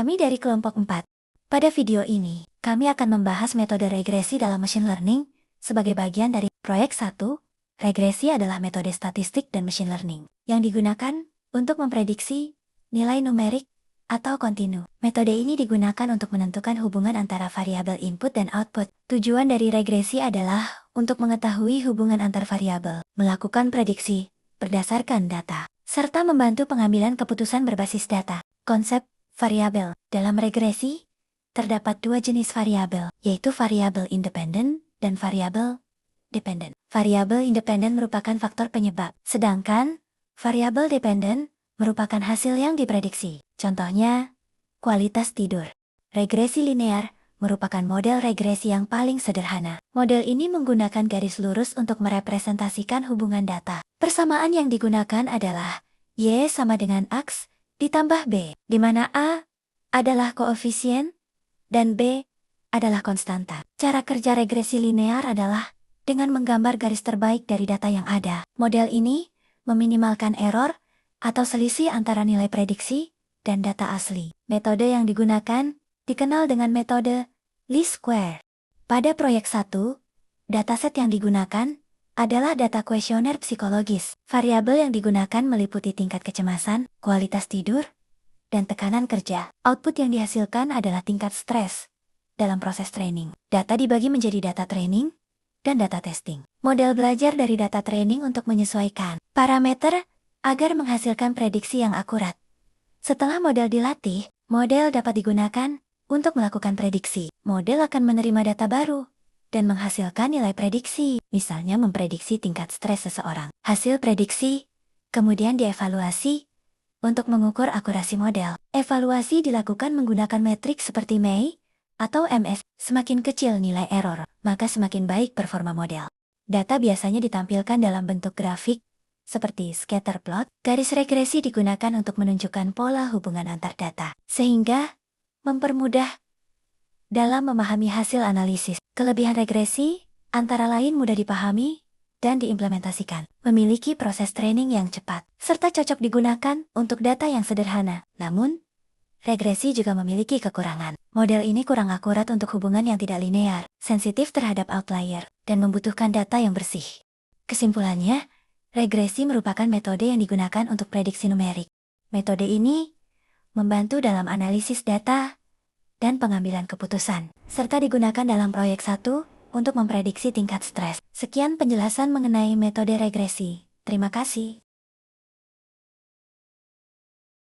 Kami dari kelompok 4. Pada video ini, kami akan membahas metode regresi dalam machine learning sebagai bagian dari proyek 1. Regresi adalah metode statistik dan machine learning yang digunakan untuk memprediksi nilai numerik atau kontinu. Metode ini digunakan untuk menentukan hubungan antara variabel input dan output. Tujuan dari regresi adalah untuk mengetahui hubungan antar variabel, melakukan prediksi berdasarkan data, serta membantu pengambilan keputusan berbasis data. Konsep variabel dalam regresi terdapat dua jenis variabel, yaitu variabel independen dan variabel dependen. Variabel independen merupakan faktor penyebab, sedangkan variabel dependen merupakan hasil yang diprediksi. Contohnya, kualitas tidur. Regresi linear merupakan model regresi yang paling sederhana. Model ini menggunakan garis lurus untuk merepresentasikan hubungan data. Persamaan yang digunakan adalah Y sama dengan X ditambah B, di mana A adalah koefisien dan B adalah konstanta. Cara kerja regresi linear adalah dengan menggambar garis terbaik dari data yang ada. Model ini meminimalkan error atau selisih antara nilai prediksi dan data asli. Metode yang digunakan dikenal dengan metode least square. Pada proyek 1, dataset yang digunakan adalah data kuesioner psikologis. Variabel yang digunakan meliputi tingkat kecemasan, kualitas tidur, dan tekanan kerja. Output yang dihasilkan adalah tingkat stres dalam proses training. Data dibagi menjadi data training dan data testing. Model belajar dari data training untuk menyesuaikan parameter agar menghasilkan prediksi yang akurat. Setelah model dilatih, model dapat digunakan untuk melakukan prediksi. Model akan menerima data baru dan menghasilkan nilai prediksi, misalnya memprediksi tingkat stres seseorang. Hasil prediksi kemudian dievaluasi untuk mengukur akurasi model. Evaluasi dilakukan menggunakan metrik seperti May atau MS. Semakin kecil nilai error, maka semakin baik performa model. Data biasanya ditampilkan dalam bentuk grafik seperti scatter plot. Garis regresi digunakan untuk menunjukkan pola hubungan antar data, sehingga mempermudah dalam memahami hasil analisis. Kelebihan regresi antara lain mudah dipahami dan diimplementasikan, memiliki proses training yang cepat, serta cocok digunakan untuk data yang sederhana. Namun, regresi juga memiliki kekurangan. Model ini kurang akurat untuk hubungan yang tidak linear, sensitif terhadap outlier, dan membutuhkan data yang bersih. Kesimpulannya, regresi merupakan metode yang digunakan untuk prediksi numerik. Metode ini membantu dalam analisis data dan pengambilan keputusan, serta digunakan dalam proyek 1 untuk memprediksi tingkat stres. Sekian penjelasan mengenai metode regresi. Terima kasih.